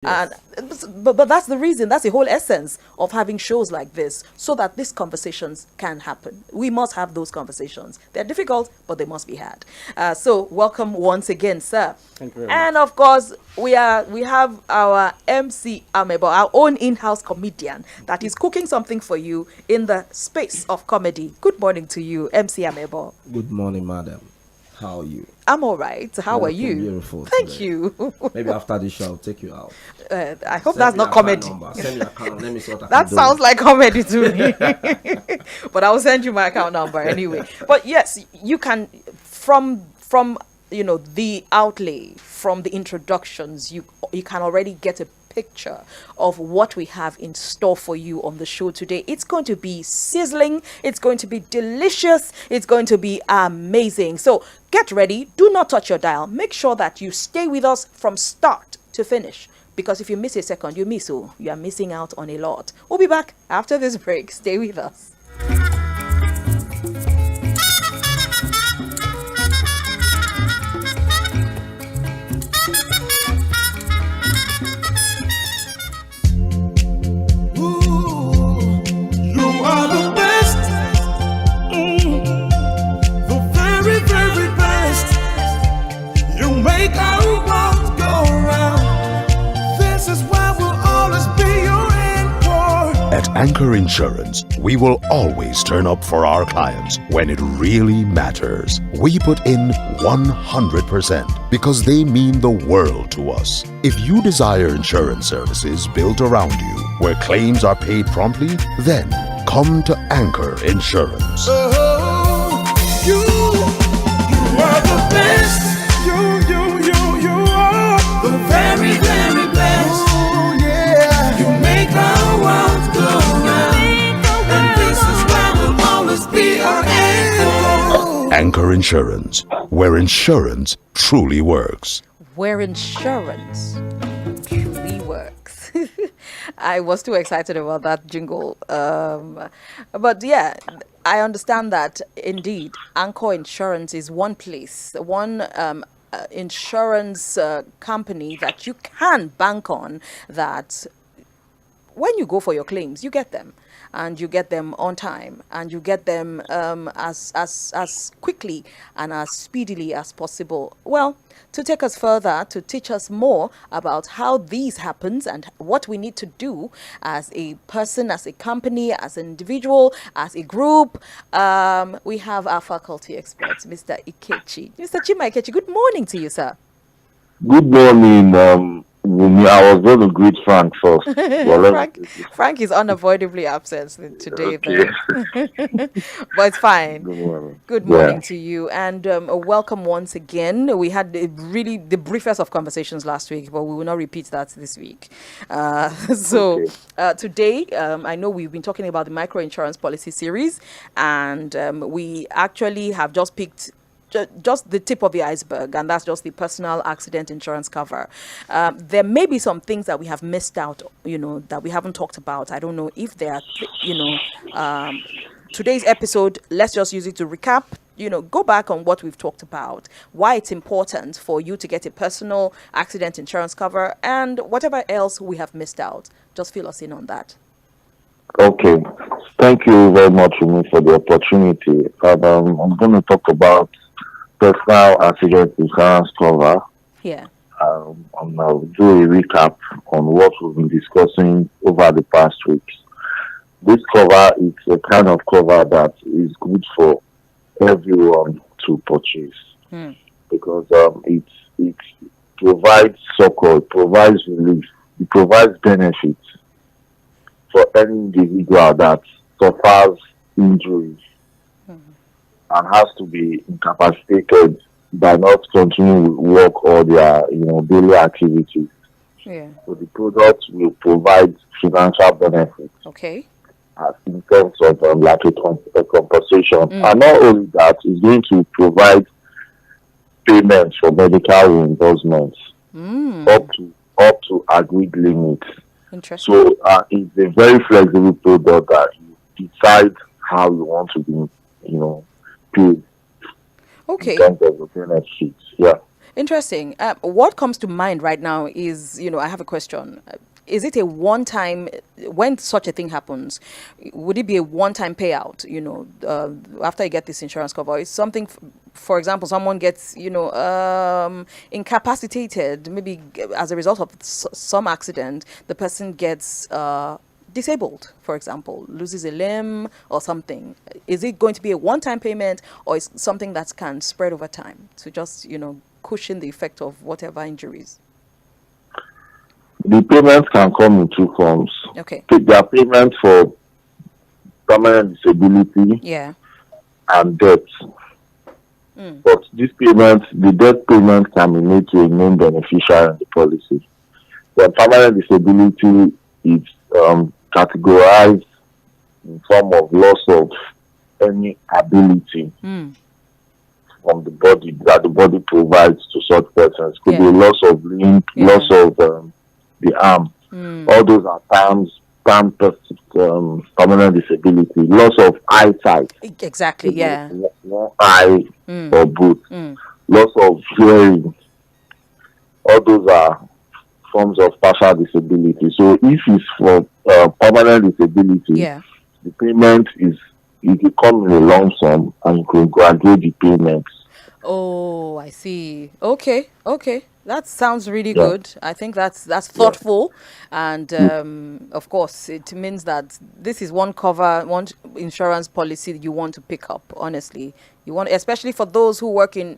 Yes. But that's the reason, that's the whole essence of having shows like this, so that these conversations can happen. We must have those conversations. They're difficult, but they must be had. So welcome once again, sir. Thank you very And much. of course, we have our MC 𝗪𝗵𝘁, our own in-house comedian that is cooking something for you in the space of comedy. Good morning to you, MC 𝗪𝗵𝘁. Good morning, madam. How are you? I'm all right. How are Looking you? Beautiful. Thank today. you. Maybe after this show, I'll take you out. I hope Send that's me not your comedy. account number. Send me your account. Let me see what I That can do. sounds like comedy to me. But I'll send you my account number anyway. But yes, you can, from the outlay, from the introductions, you can already get a picture of what we have in store for you on the show today. It's going to be sizzling, it's going to be delicious, it's going to be amazing. So get ready, do not touch your dial. Make sure that you stay with us from start to finish, because if you miss a second, you are missing out on a lot. We'll be back after this break. Stay with us. At Anchor Insurance, we will always turn up for our clients when it really matters. We put in 100% because they mean the world to us. If you desire insurance services built around you, where claims are paid promptly, then come to Anchor Insurance. You are the best. You are the very, very best. Oh, yeah. You make our world go round. And this is why we'll always be our anchor. Anchor Insurance, where insurance truly works. Where insurance truly works. I was too excited about that jingle. But yeah, I understand that indeed Anchor Insurance is one place, one insurance company that you can bank on, that when you go for your claims, you get them, and you get them on time, and you get them as quickly and as speedily as possible. Well, to take us further, to teach us more about how these happens and what we need to do as a person, as a company, as an individual, as a group, we have our faculty expert, Mr. Ikechi. Mr. Chima Ikechi, good morning to you, sir. Good morning, Bunmi. I was going to greet Frank first. Frank is unavoidably absent today, Okay. but it's fine. Good morning. Good morning to you, and welcome once again. We had really the briefest of conversations last week, but we will not repeat that this week. Today, I know we've been talking about the micro insurance policy series, and we actually have just picked just the tip of the iceberg, and that's just the personal accident insurance cover. There may be some things that we have missed out, that we haven't talked about. I don't know if there are, today's episode, let's just use it to recap, go back on what we've talked about, why it's important for you to get a personal accident insurance cover, and whatever else we have missed out. Just fill us in on that. Okay. Thank you very much, Bunmi, for the opportunity. I'm going to talk about personal accident insurance cover. Yeah. And I'll do a recap on what we've been discussing over the past weeks. This cover is a kind of cover that is good for everyone to purchase because it provides succor, it provides relief, it provides benefits for any individual that suffers injuries and has to be incapacitated by not continuing with work or their daily activities. Yeah. So the product will provide financial benefits. Okay. In terms of like a compensation. And not only that, it's going to provide payments for medical reimbursements up to agreed limits. Interesting. So it's a very flexible product that you decide how you want to be, paid. Okay. In terms of the benefits. Yeah. Interesting. What comes to mind right now is, I have a question. Is it a one-time, when such a thing happens, would it be a one-time payout, after you get this insurance cover? Is something, for example, someone gets, incapacitated, maybe as a result of some accident, the person gets disabled, for example, loses a limb or something. Is it going to be a one-time payment, or is something that can spread over time to just, cushion the effect of whatever injuries? The payments can come in two forms. Okay. There are payments for permanent disability and death. But this payment, the death payment can be made to a named beneficiary in the policy. The permanent disability is categorized in form of loss of any ability from the body that the body provides to such persons. Could be loss of limb, loss of the arm. All those are permanent disability. Loss of eyesight. Exactly, one eye or both. Loss of hearing. All those are forms of partial disability. So if it's for permanent disability, the payment is, you can come in a lump sum and you can graduate the payments. Oh, I see. Okay. That sounds really good. I think that's thoughtful, and of course, it means that this is one insurance policy you want to pick up. Honestly, you want, especially for those who work in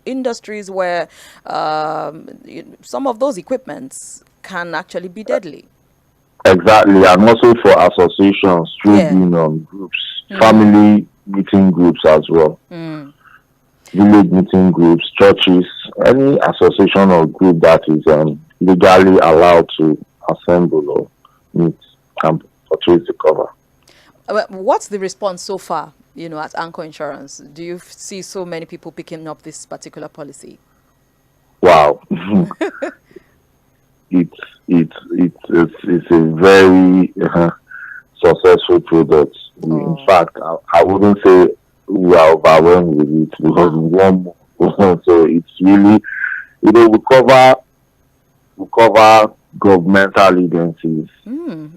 industries where some of those equipments can actually be deadly. Exactly, and also for associations, trade union groups, family meeting groups as well. Village meeting groups, churches, any association or group that is legally allowed to assemble or meet can purchase the cover. What's the response so far, at 𝗪𝗀 Insurance? Do you see so many people picking up this particular policy? Wow. It's a very successful product. In fact, I wouldn't say we are overwhelmed with it because we want more. So it's really, we cover governmental agencies.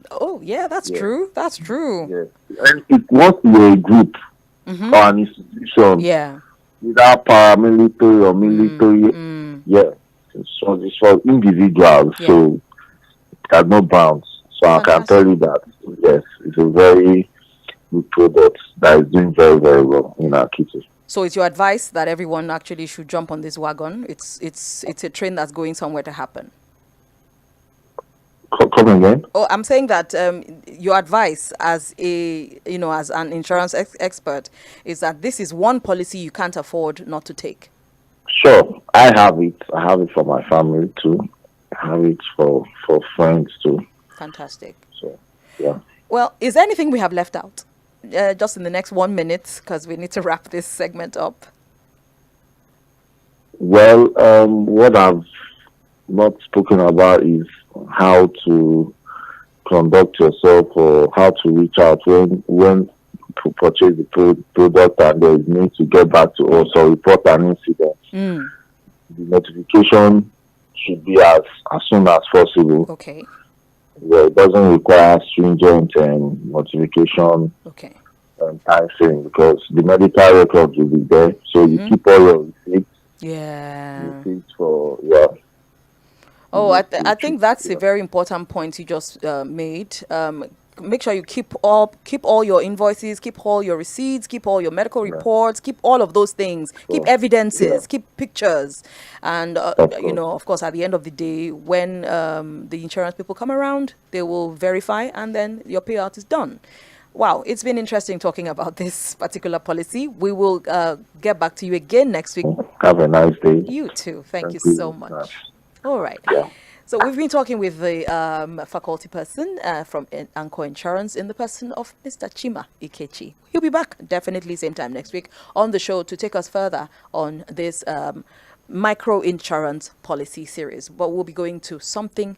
Oh yeah, that's true. That's true. Yeah. And once you're a group or an institution, without paramilitary or military, it's for individuals. So it has no bounds. So I can tell you that yes, it's a very good product that is doing very, very well in our kitchen. So it's your advice that everyone actually should jump on this wagon? It's a train that's going somewhere to happen. Come again? Oh, I'm saying that your advice as as an insurance expert is that this is one policy you can't afford not to take. Sure, I have it. I have it for my family too. I have it for friends too. Fantastic. So, yeah. Well, is there anything we have left out? Just in the next 1 minute, because we need to wrap this segment up. Well, what I've not spoken about is how to conduct yourself or how to reach out when to purchase the product and there is need to get back to us or report an incident. The notification should be as soon as possible. Okay. Well, it doesn't require stringent notification time frame because the medical records will be there. So you keep all your receipts. Receipts for Oh, I think that's a very important point you just made. Make sure you keep all your invoices, keep all your receipts, keep all your medical reports, keep all of those things, keep evidences, keep pictures, and of course, at the end of the day, when the insurance people come around, they will verify, and then your payout is done. Wow, it's been interesting talking about this particular policy. We will get back to you again next week. Have a nice day. You too. Thank you so much. All right. So we've been talking with the faculty person from 𝗪𝗀 Insurance in the person of Mr. 𝗪𝗵𝗂 𝗪𝗏. He'll be back definitely same time next week on the show to take us further on this micro insurance policy series. But we'll be going to something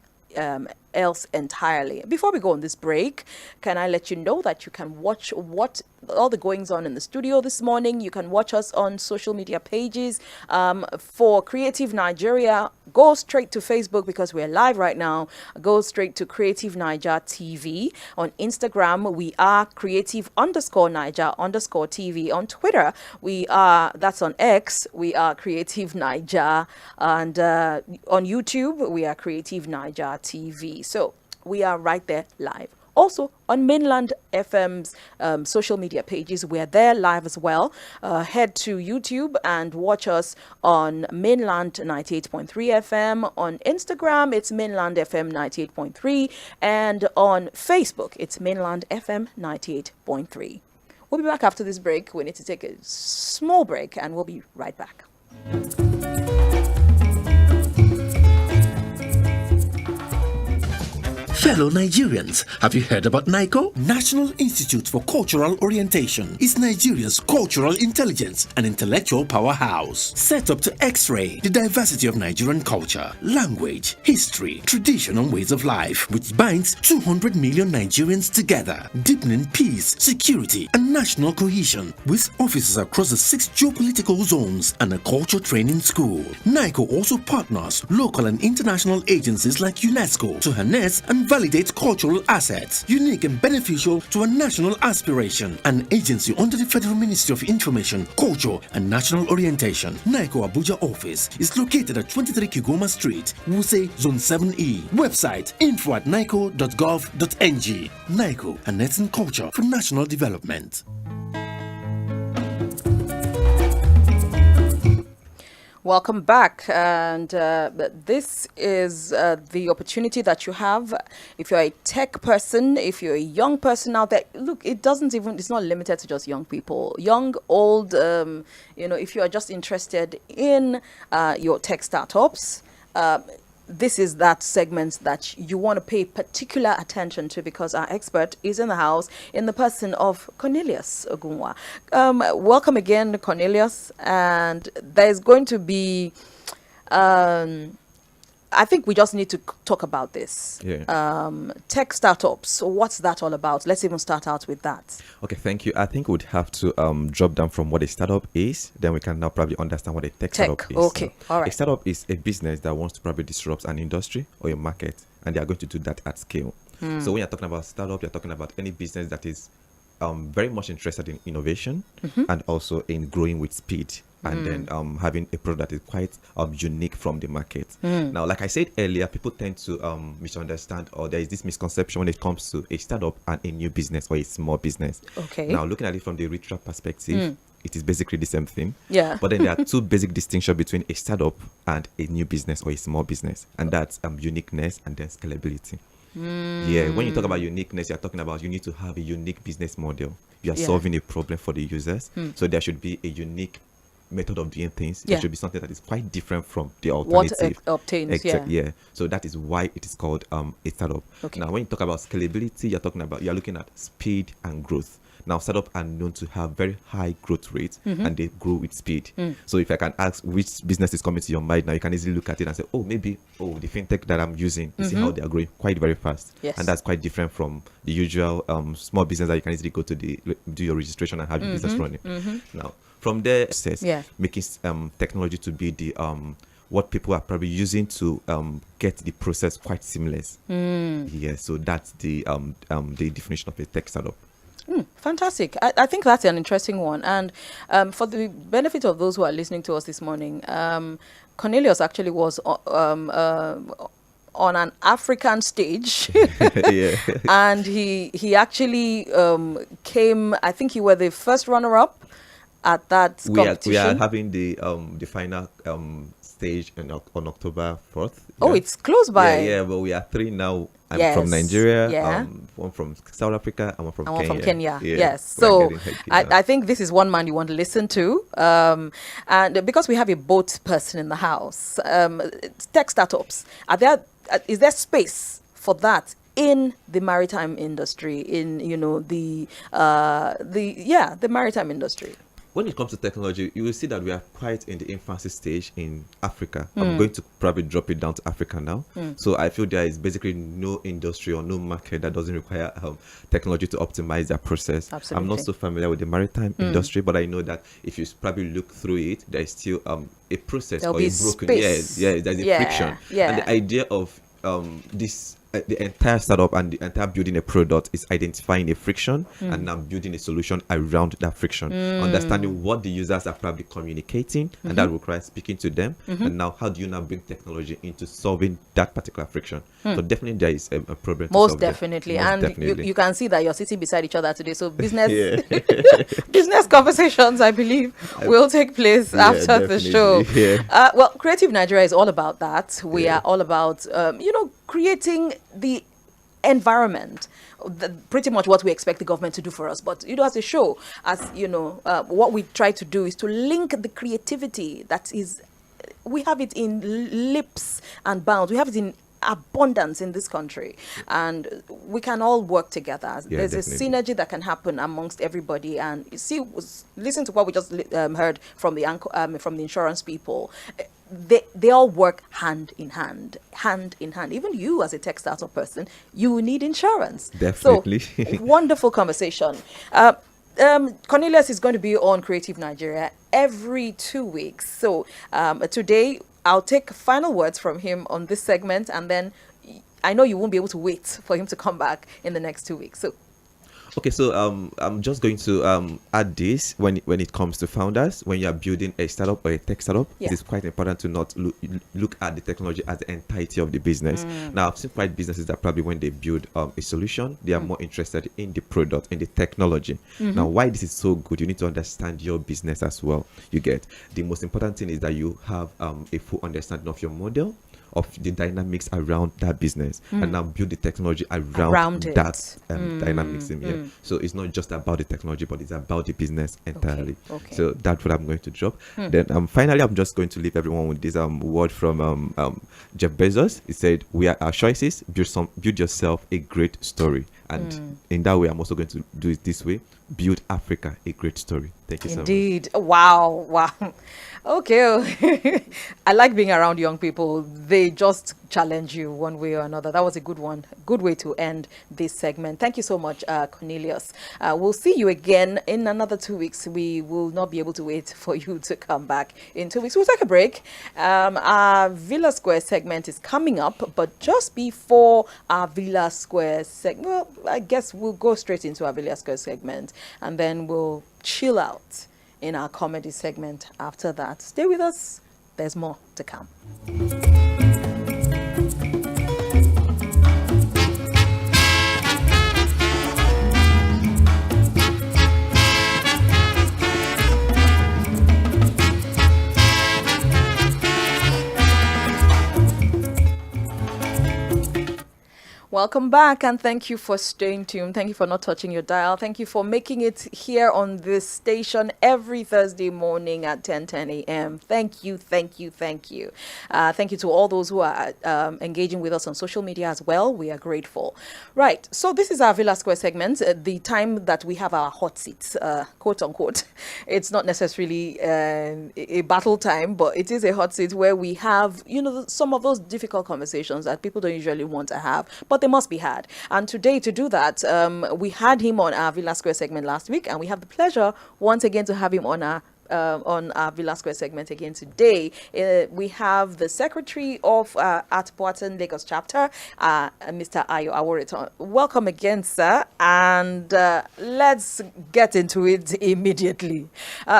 else entirely. Before we go on this break, can I let you know that you can watch what all the goings on in the studio this morning? You can watch us on social media pages. For Creative Nigeria, go straight to Facebook because we're live right now. Go straight to Creative Naija TV. On Instagram, we are Creative_Naija_TV. On Twitter, that's on X, we are Creative Naija. And on YouTube, we are Creative Naija TV. So we are right there live. Also, on Mainland FM's social media pages, we're there live as well. Head to YouTube and watch us on Mainland 98.3 FM. On Instagram, it's Mainland FM 98.3. And on Facebook, it's Mainland FM 98.3. We'll be back after this break. We need to take a small break, and we'll be right back. Fellow Nigerians, have you heard about NICO? National Institute for Cultural Orientation is Nigeria's cultural intelligence and intellectual powerhouse. Set up to X-ray the diversity of Nigerian culture, language, history, tradition and ways of life, which binds 200 million Nigerians together, deepening peace, security and national cohesion, with offices across the 6 geopolitical zones and a culture training school. NICO also partners local and international agencies like UNESCO to harness and validate cultural assets, unique and beneficial to a national aspiration. An agency under the Federal Ministry of Information, Culture and National Orientation. NICO Abuja office is located at 23 Kigoma Street, Wuse, Zone 7E. Website info@nico.gov.ng. NICO, harnessing culture for national development. Welcome back, and this is the opportunity that you have if you're a tech person, if you're a young person out there. Look, it's not limited to just young people, young, old, if you are just interested in your tech startups, this is that segment that you want to pay particular attention to, because our expert is in the house in the person of Cornelius Ogunwa. Welcome again, Cornelius. And there's going to be, I think we just need to talk about this. Yeah. Tech startups. What's that all about? Let's even start out with that. Okay, thank you. I think we'd have to drop down from what a startup is, then we can now probably understand what a tech startup is. Okay, all right. A startup is a business that wants to probably disrupt an industry or a market, and they are going to do that at scale. So when you're talking about startup, you're talking about any business that is very much interested in innovation and also in growing with speed. And then having a product that is quite unique from the market. Now, like I said earlier, people tend to misunderstand, or there is this misconception when it comes to a startup and a new business or a small business. Okay. Now, looking at it from the ritual perspective, it is basically the same thing. Yeah. But then there are 2 basic distinctions between a startup and a new business or a small business, and that's uniqueness and then scalability. Yeah, when you talk about uniqueness, you're talking about you need to have a unique business model. You are solving a problem for the users, so there should be a unique method of doing things. It should be something that is quite different from the alternative. What obtains, yeah. So that is why it is called a startup. Okay. Now, when you talk about scalability, you're looking at speed and growth. Now, startups are known to have very high growth rates and they grow with speed. So if I can ask which business is coming to your mind now, you can easily look at it and say, the fintech that I'm using, you see how they are growing quite very fast. Yes. And that's quite different from the usual small business that you can easily go to do your registration and have your business running. Now, from there, it says making technology to be the what people are probably using to get the process quite seamless. Yeah, so that's the definition of a tech startup. Fantastic. I think that's an interesting one. And for the benefit of those who are listening to us this morning, Cornelius actually was on an African stage. And he actually came, I think you were the first runner-up at that competition. We are having the final stage on October 4th. Oh, it's close by. Yeah, but we are 3 now. I'm from Nigeria, one from South Africa, and one from Kenya. From Kenya. Yes. So I think this is one man you want to listen to. And because we have a boat person in the house, tech startups, is there space for that in the maritime industry, in the maritime industry? when it comes to technology, you will see that we are quite in the infancy stage in Africa. I'm going to probably drop it down to Africa now. So I feel there is basically no industry or no market that doesn't require technology to optimize their process. Absolutely. I'm not so familiar with the maritime industry, but I know that if you probably look through it, there is still a process There'll or be a broken. space. Yeah, there's a friction. Yeah. And the idea of this the entire startup and the entire building a product is identifying a friction and now building a solution around that friction, understanding what the users are probably communicating, and that requires speaking to them. And now, how do you now bring technology into solving that particular friction? So definitely there is a problem. Most to solve there. definitely. Most And definitely. You can see that you're sitting beside each other today. So business Yeah. business conversations, I believe, will take place after the show. definitely, Well, Creative Nigeria is all about that. We are all about, creating the environment, pretty much what we expect the government to do for us. But as a show, what we try to do is to link the creativity that is, we have it in leaps and bounds. We have it in abundance in this country, and we can all work together. There's definitely. a synergy that can happen amongst everybody. And you see, listen to what we just heard from the insurance people. They all work hand in hand. Even you, as a tech startup person, you need insurance. Definitely. So, wonderful conversation. Cornelius is going to be on Creative Nigeria every 2 weeks. So today, I'll take final words from him on this segment, and then I know you won't be able to wait for him to come back in the next 2 weeks. So. Okay, so I'm just going to add this when it comes to founders. When you are building a startup or a tech startup, it is quite important to not look at the technology as the entirety of the business. Now, I've seen quite businesses that probably when they build a solution, they are more interested in the product, in the technology. Now, why this is so good, you need to understand your business as well. You get the most important thing is that you have a full understanding of your model, of the dynamics around that business, and now build the technology around that dynamics in here. So it's not just about the technology, but it's about the business entirely. Okay. So that's what I'm going to drop. Then finally, I'm just going to leave everyone with this word from Jeff Bezos. He said, "We are our choices. Build yourself a great story." And in that way, I'm also going to do it this way: build Africa a great story. Thank you so much. Indeed. Wow. Okay. I like being around young people. They just challenge you one way or another. That was a good one. Good way to end this segment. Thank you so much, Cornelius. We'll see you again in another 2 weeks. We will not be able to wait for you to come back in 2 weeks. We'll take a break. Our Villa Square segment is coming up, but just before our Villa Square segment, well, I guess we'll go straight into our Villa Square segment, and then we'll chill out in our comedy segment after that. Stay with us. There's more to come. Welcome back, and thank you for staying tuned. Thank you for not touching your dial. Thank you for making it here on this station every Thursday morning at 10 a.m. Thank you. Thank you to all those who are engaging with us on social media as well. We are grateful. Right, so this is our Villa Square segment, the time that we have our hot seats, quote unquote. It's not necessarily a battle time, but it is a hot seat where we have, some of those difficult conversations that people don't usually want to have, but they must be had. And today, to do that, we had him on our Villa Square segment last week, and we have the pleasure once again to have him on our Villa Square segment again today. We have the secretary of at Boatin Lagos chapter, Mr. Ayo Aworiton. Welcome again, sir, and let's get into it immediately.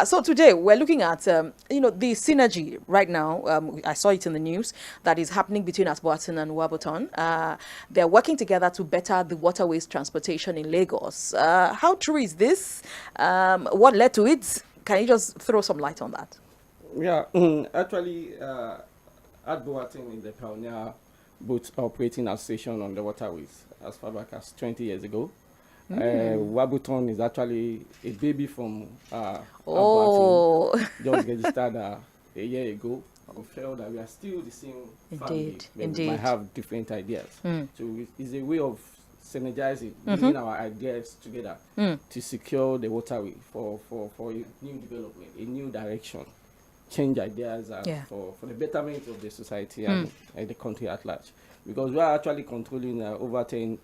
So today we're looking at the synergy right now. I saw it in the news that is happening between Boatin and Waboton. They're working together to better the waterways transportation in Lagos. How true is this? What led to it? Can you just throw some light on that? Yeah, actually, at Boatin is the pioneer boat operating association on the waterways as far back as 20 years ago. Waboton is actually a baby from Boatin, just registered a year ago. We felt that we are still the same family, but we might have different ideas. So it's a way of synergizing, bringing our ideas together to secure the waterway for a new development, a new direction, change ideas for the betterment of the society and the country at large. Because we are actually controlling over 10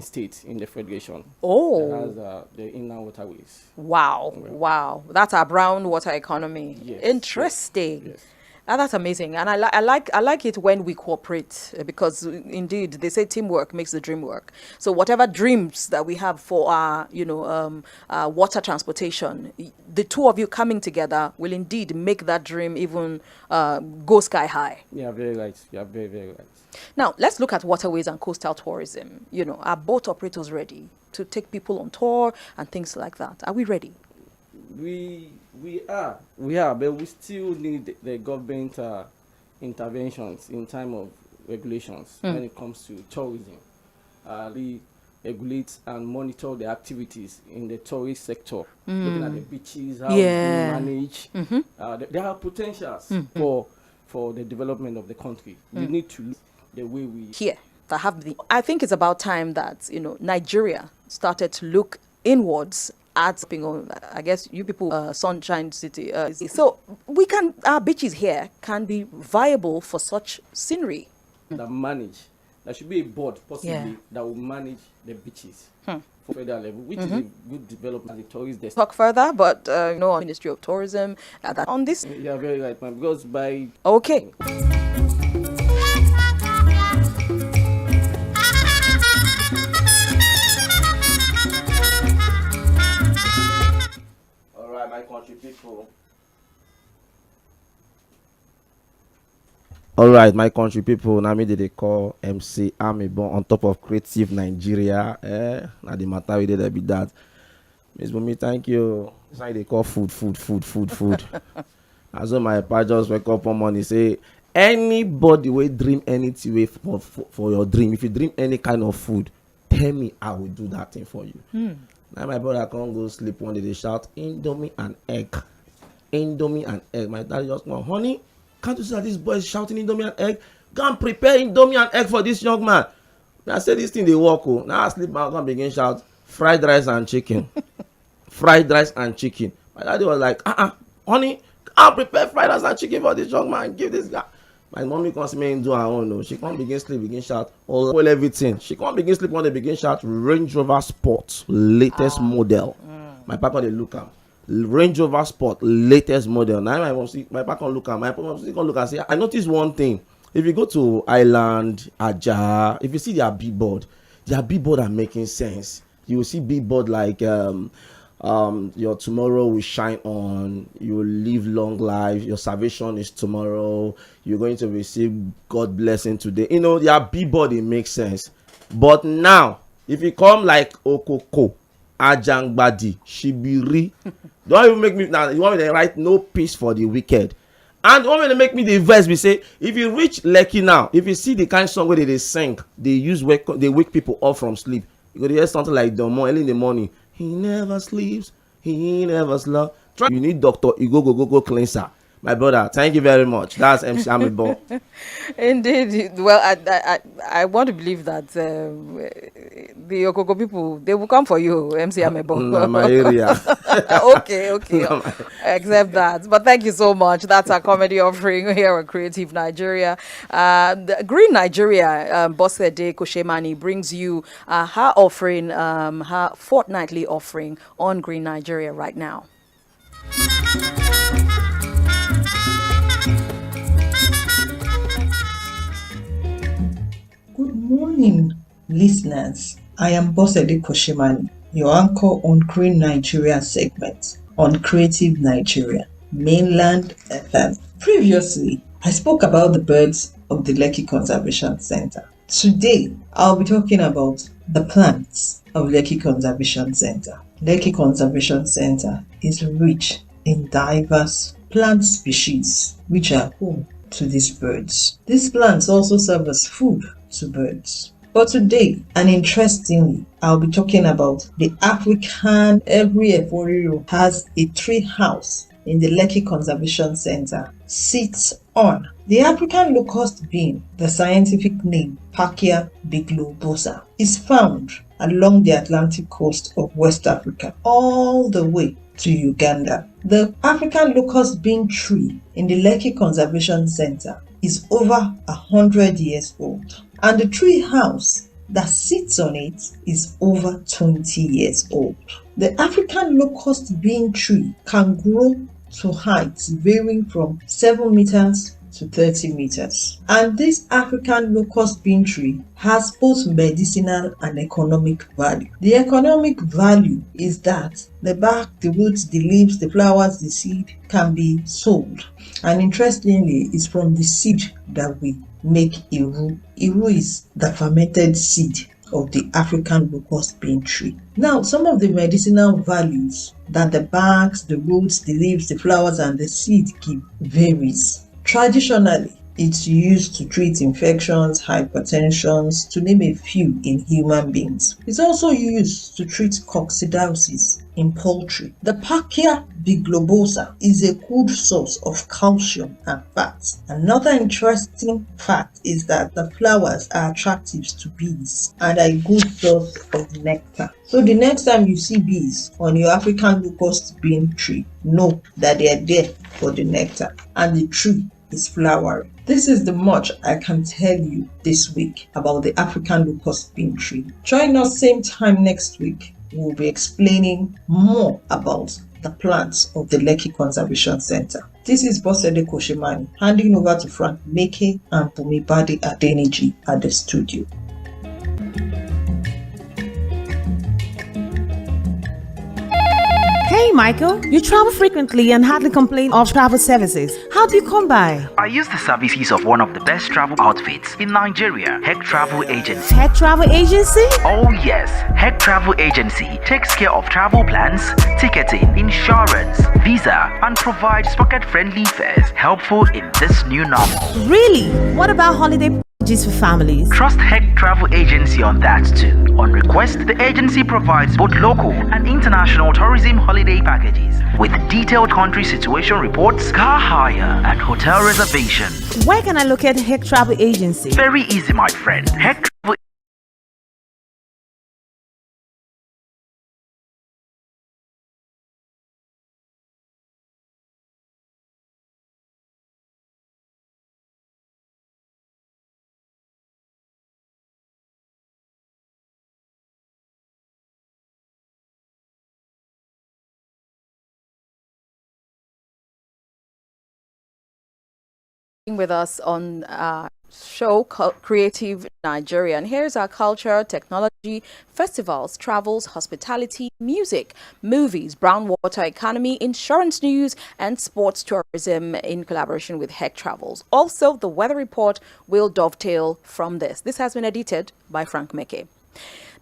states in the federation. Oh. That has the inland waterways. Wow. Wow. That's our brown water economy. Yes, Interesting. yes. That's amazing, and I like it when we cooperate, because indeed they say teamwork makes the dream work. So whatever dreams that we have for our water transportation, the two of you coming together will indeed make that dream even go sky high. Yeah, very right. Yeah, very, very right. Now let's look at waterways and coastal tourism. Are boat operators ready to take people on tour and things like that? Are we ready? We are, but we still need the government interventions in time of regulations when it comes to tourism. Regulate and monitor the activities in the tourist sector, looking at the beaches, how they manage. There are potentials for the development of the country. We need to look the way we here. I think it's about time that Nigeria started to look inwards at, I guess you people, Sunshine City. So our beaches here can be viable for such scenery. That manage. There should be a board possibly that will manage the beaches for federal level, which is a good development as a tourist destination. Talk further, but Ministry of Tourism on this. Yeah, very right, man. Because by okay. My country people. All right, my country people. Now me they call 𝗪𝗵𝗲 on top of Creative Nigeria. Now the matter we did be that. Miss Bunmi, thank you. It's like they call food. As so my pa just wake up one morning say, anybody will dream anything for your dream. If you dream any kind of food, tell me, I will do that thing for you. Now my brother can't go sleep one day. They shout Indomie and egg. Indomie and egg. My daddy just went, honey, can't you see that this boy is shouting Indomie and egg? Go and prepare Indomie and egg for this young man. Now I said this thing they walk. Now I sleep back and begin shout fried rice and chicken. Fried rice and chicken. My daddy was like, honey, I'll prepare fried rice and chicken for this young man. Give this guy. My mommy can't see me do her own. No. She can't begin sleep, begin shout all everything. She can't begin sleep when they begin shout Range Rover Sport latest model. My papa they look at Range Rover Sport latest model. Now my papa can look at my papa can look and say, I noticed one thing. If you go to Island, Naija, if you see their billboard are making sense. You will see billboard like your tomorrow will shine on, you will live long life, your salvation is tomorrow, you're going to receive God blessing today. Their billboard it makes sense. But now if you come like Okoko, Ajangbadi, Shibiri, don't even make me now. You want me to write no peace for the wicked. And want me to make me the verse we say, if you reach Lekki now, if you see the kind of song where they sing, they wake people up from sleep. You go to hear something like Domo early in the morning. He never sleeps. He never slows. You need Dr. Go cleanser. My brother, thank you very much. That's 𝗪𝗵𝗲. Indeed. Well, I want to believe that the Okoko people, they will come for you, 𝗪𝗵𝗲. My area. Okay. Accept that. But thank you so much. That's our comedy offering here on Creative Nigeria. The Green Nigeria, 𝗪𝗂𝗃 𝗂𝗁𝗪 brings you her offering, her fortnightly offering on Green Nigeria right now. Good morning, listeners. I am 𝗪𝗂𝗃 𝗂𝗁𝗪, your anchor on Green Nigeria segment on Creative Nigeria, Mainland FM. Previously, I spoke about the birds of the 𝗪𝗃 Conservation Center. Today, I'll be talking about the plants of 𝗪𝗃 Conservation Center. 𝗪𝗃 Conservation Center is rich in diverse plant species which are home to these birds. These plants also serve as food to birds. But today, and interestingly, I'll be talking about the African 𝗹𝗶𝗹 has a tree house in the 𝗪𝗃 Conservation Center, sits on. The African locust bean, the scientific name 𝗪𝗃𝗄 𝗪𝗵𝘁𝘀𝗪, is found along the Atlantic coast of West Africa all the way to Uganda. The African locust bean tree in the 𝗪𝗃𝗄𝐻𝐿 Conservation Center is over 100 years old, and the tree house that sits on it is over 20 years old. The African locust bean tree can grow to heights varying from 7 meters to 30 meters. And this African locust bean tree has both medicinal and economic value. The economic value is that the bark, the roots, the leaves, the flowers, the seed can be sold. And interestingly, it's from the seed that we make 𝗪𝗈. 𝗪𝗈 is the fermented seed of the African locust bean tree. Now, some of the medicinal values that the barks, the roots, the leaves, the flowers, and the seed give varies. Traditionally, it's used to treat infections, hypertension, to name a few in human beings. It's also used to treat coccidiosis in poultry. The 𝗪𝗃𝗄 𝗪𝗵𝘁𝘀𝗪 is a good source of calcium and fat. Another interesting fact is that the flowers are attractive to bees and are a good source of nectar. So the next time you see bees on your African locust bean tree, know that they are there for the nectar and the tree is flowering. This is the much I can tell you this week about the African locust bean tree. Join us same time next week. We'll be explaining more about the plants of the 𝗪𝗃𝗄 Conservation Center. This is 𝗪𝗃𝗂 𝗪𝗵𝗁 handing over to Frank Meke and Bunmi Bade Adeniji at the studio. Hey Michael, you travel frequently and hardly complain of travel services. How do you come by? I use the services of one of the best travel outfits in Nigeria, 𝗃 Travel Agency. 𝗃 Travel Agency? Oh yes, 𝗃 Travel Agency takes care of travel plans, ticketing, insurance, visa, and provides pocket-friendly fares helpful in this new normal. Really? What about holiday packages for families? Trust 𝗃 Travel Agency on that too. On request, the agency provides both local and international tourism holiday packages with detailed country situation reports, car hire, and hotel reservation. Where can I locate 𝗃 Travel Agency? Very easy, my friend. 𝗃 Travel With us on show Creative Nigeria, and here's our culture, technology, festivals, travels, hospitality, music, movies, brown water economy, insurance news, and sports tourism in collaboration with 𝗃 Travels. Also, the weather report will dovetail from this. This has been edited by Frank Meke.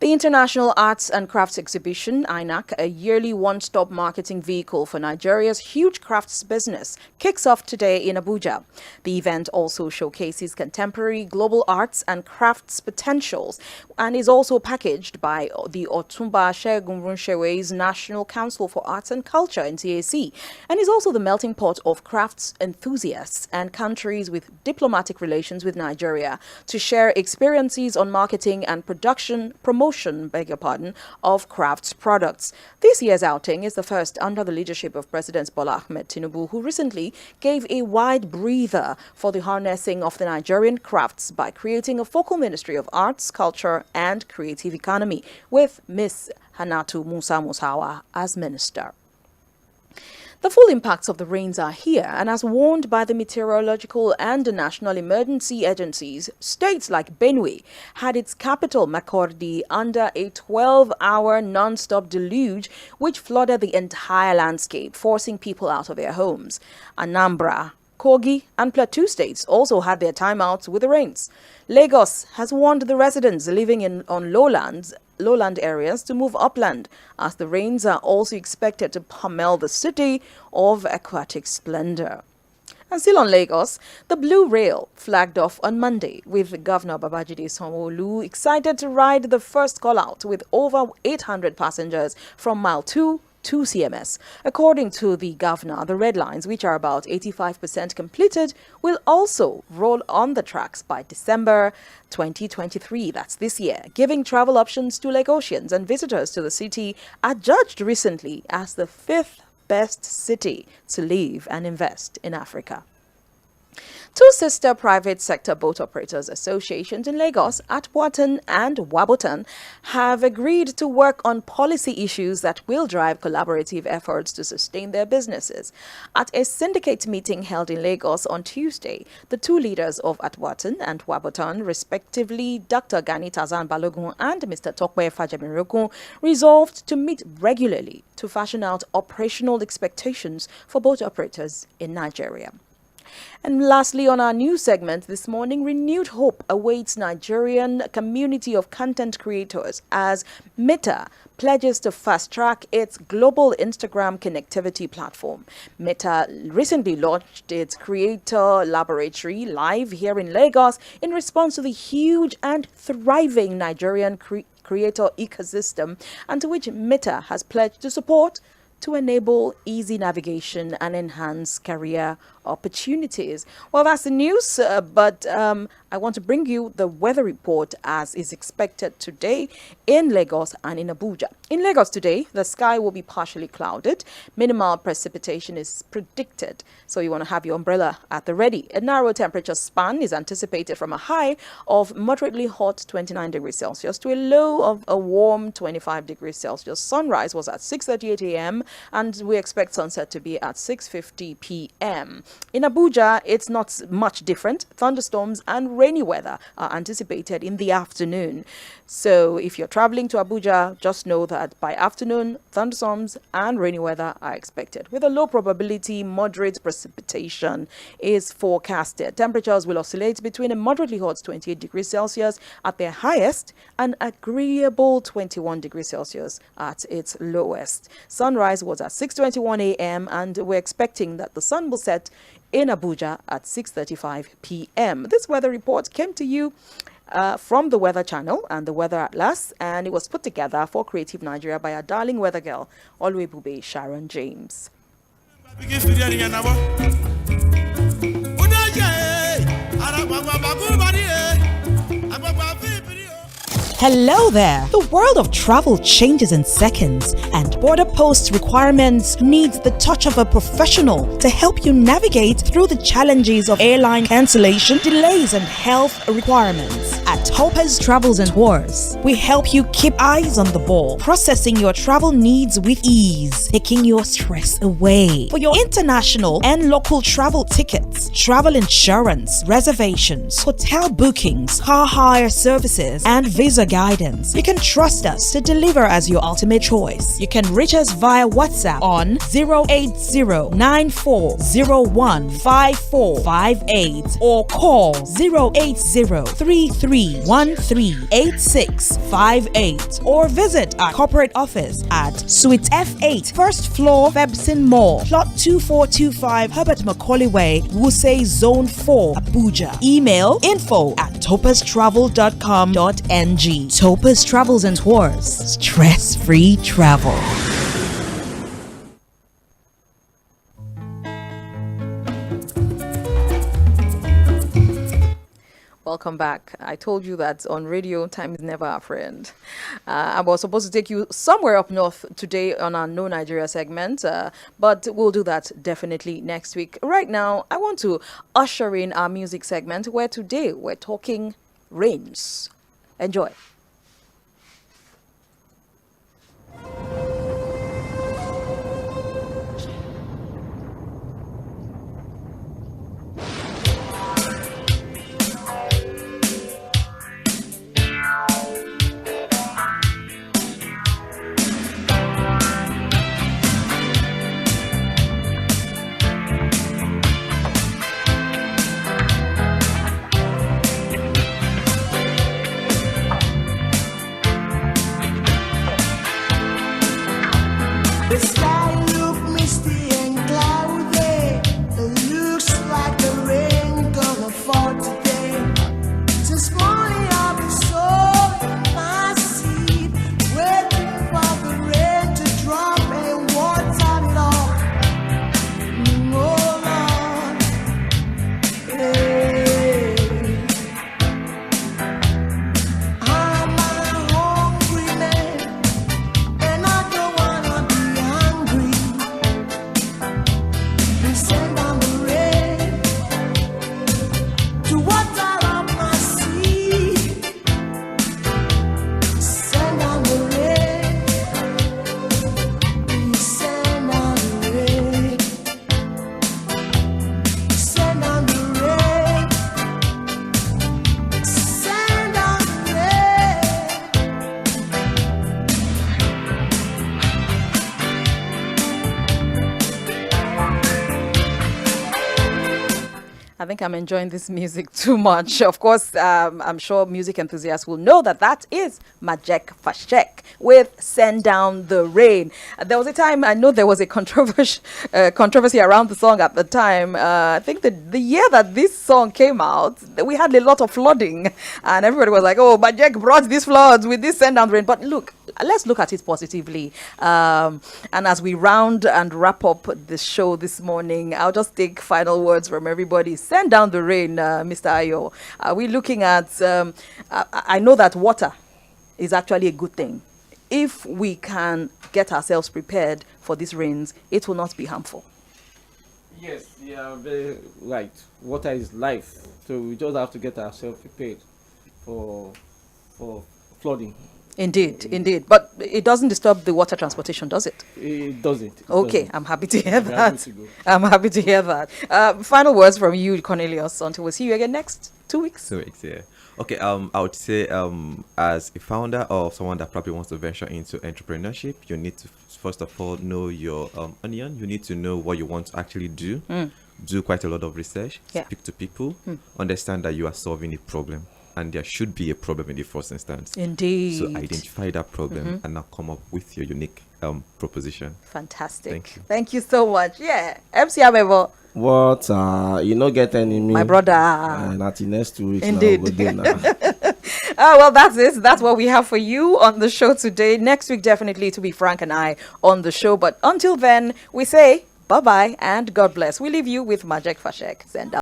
The International Arts and Crafts Exhibition, INAC, a yearly one-stop marketing vehicle for Nigeria's huge crafts business, kicks off today in Abuja. The event also showcases contemporary global arts and crafts potentials and is also packaged by the 𝗪𝗪𝗂 National Council for Arts and Culture, NCAC, and is also the melting pot of crafts enthusiasts and countries with diplomatic relations with Nigeria to share experiences on marketing and promotion, of crafts products. This year's outing is the first under the leadership of President Bola Ahmed Tinubu, who recently gave a wide breather for the harnessing of the Nigerian crafts by creating a focal Ministry of Arts, Culture and Creative Economy with Ms. Hannatu Musa Musawa as minister. The full impacts of the rains are here, and as warned by the meteorological and the national emergency agencies, states like Benue had its capital, Makurdi, under a 12-hour non-stop deluge which flooded the entire landscape, forcing people out of their homes. Anambra, Kogi and Plateau states also had their timeouts with the rains. Lagos has warned the residents living on lowland areas to move upland, as the rains are also expected to pummel the city of aquatic splendor. And still on Lagos, the Blue Rail flagged off on Monday, with Governor Babajide Sanwo-Olu excited to ride the first call-out with over 800 passengers from Mile 2 to CMS. According to the governor, the red lines, which are about 85% completed, will also roll on the tracks by December 2023, that's this year, giving travel options to Lagosians and visitors to the city, adjudged recently as the 5th best city to live and invest in Africa. Two sister private sector boat operators associations in Lagos, 𝗪𝗺𝗺 and 𝗪𝗶𝗃, have agreed to work on policy issues that will drive collaborative efforts to sustain their businesses. At a syndicate meeting held in Lagos on Tuesday, the two leaders of 𝗪𝗺𝗺 and 𝗪𝗪𝗺, respectively Dr. Gani Tazan Balogun and Mr. Tokwe Fajemirogun, resolved to meet regularly to fashion out operational expectations for boat operators in Nigeria. And lastly, on our news segment this morning, renewed hope awaits Nigerian community of content creators as Meta pledges to fast-track its global Instagram connectivity platform. Meta recently launched its creator laboratory live here in Lagos in response to the huge and thriving Nigerian creator ecosystem, and to which Meta has pledged to support to enable easy navigation and enhance career opportunities. Well, that's the news, but I want to bring you the weather report as is expected today in Lagos and in Abuja. In Lagos today, the sky will be partially clouded. Minimal precipitation is predicted, so you want to have your umbrella at the ready. A narrow temperature span is anticipated from a high of moderately hot 29 degrees Celsius to a low of a warm 25 degrees Celsius. Sunrise was at 6:38 a.m. and we expect sunset to be at 6:50 p.m. In Abuja, it's not much different. Thunderstorms and rainy weather are anticipated in the afternoon. So if you're traveling to Abuja, just know that by afternoon, thunderstorms and rainy weather are expected. With a low probability, moderate precipitation is forecasted. Temperatures will oscillate between a moderately hot 28 degrees Celsius at their highest and agreeable 21 degrees Celsius at its lowest. Sunrise was at 6:21 a.m. and we're expecting that the sun will set in Abuja at 6:35 p.m. This weather report came to you from the Weather Channel and the Weather Atlas, and it was put together for Creative Nigeria by our darling weather girl, 𝗪𝗺𝗵𝗂 Sharon James. Hello there! The world of travel changes in seconds, and border post requirements needs the touch of a professional to help you navigate through the challenges of airline cancellation, delays, and health requirements. At 𝗪𝗺𝗺 Travels and Tours, we help you keep eyes on the ball, processing your travel needs with ease, taking your stress away. For your international and local travel tickets, travel insurance, reservations, hotel bookings, car hire services, and visa guidance, you can trust us to deliver as your ultimate choice. You can reach us via WhatsApp on 08094015458 or call 08033138658 or visit our corporate office at Suite F8, first floor, 𝗪𝗵𝗂 Mall, plot 2425 Herbert Macaulay Way, Wuse Zone 4, Abuja. Email info@𝗪𝗺𝗺travel.com.ng. 𝗪𝗺𝗺 Travels and Tours. Stress-free travel. Welcome back. I told you that on radio, time is never our friend. I was supposed to take you somewhere up north today on our No Nigeria segment, but we'll do that definitely next week. Right now, I want to usher in our music segment where today we're talking rains. Enjoy. The sky looks misty and cloudy. It looks like the rain gonna fall today. This morning I've been sowing my seed, waiting for the rain to drop and I think I'm enjoying this music too much. Of course, I'm sure music enthusiasts will know that that is 𝗪𝗁𝗂𝗃 with Send Down the Rain. There was a time, I know there was a controversy around the song at the time. I think the year that this song came out, we had a lot of flooding. And everybody was like, oh, 𝗪𝗁𝗂𝗃 brought these floods with this Send Down the Rain. But look, let's look at it positively. And as we round and wrap up the show this morning, I'll just take final words from everybody. Send down the rain, Mr. Ayo. Are we looking at, I know that water is actually a good thing. If we can get ourselves prepared for these rains, it will not be harmful. Yes, you are very right. Water is life. So we just have to get ourselves prepared for flooding. Indeed, indeed. But it doesn't disturb the water transportation, does it? It doesn't. Okay, I'm happy to hear that. I'm happy to hear that. Final words from you, Cornelius, until we see you again next 2 weeks. 2 weeks, yeah. Okay, I would say as a founder or someone that probably wants to venture into entrepreneurship, you need to first of all know your onion. You need to know what you want to actually do. Do quite a lot of research. Yeah. Speak to people. Understand that you are solving a problem. And there should be a problem in the first instance. Indeed. So identify that problem and now come up with your unique proposition. Fantastic. Thank you. Thank you so much. Yeah. 𝗪𝗵𝗲 𝗪𝗵𝗲. What? You not get enemy? My brother. Not in next 2 weeks. Indeed. Now, Well, that's it. That's what we have for you on the show today. Next week, definitely to be Frank and I on the show. But until then, we say bye-bye and God bless. We leave you with 𝗪𝗁𝗂𝗃. Send out.